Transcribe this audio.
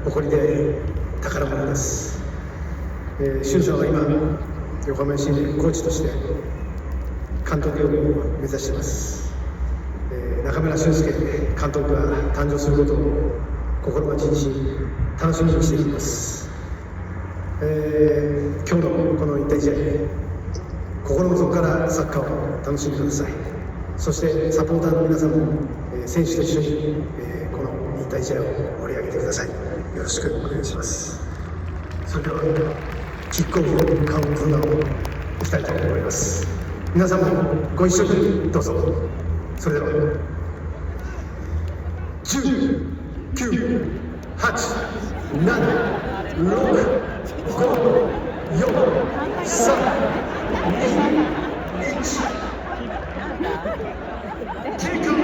誇りであり宝物です。俊さんは今横浜 FC でコーチとして監督を目指しています。中村俊輔監督が誕生することを心待ちにし楽しみにしています。今日のこの引退試合、心の底からサッカーを楽しんでください。そしてサポーターの皆さんも、選手と一緒に、この引退試合を盛り上げてください。よろしくお願いします。それではキックオフカウントダウンをいきたいと思います。皆さんもご一緒にどうぞ。それでは10、9、8、7、6、5、4、3、2、1、キックオフ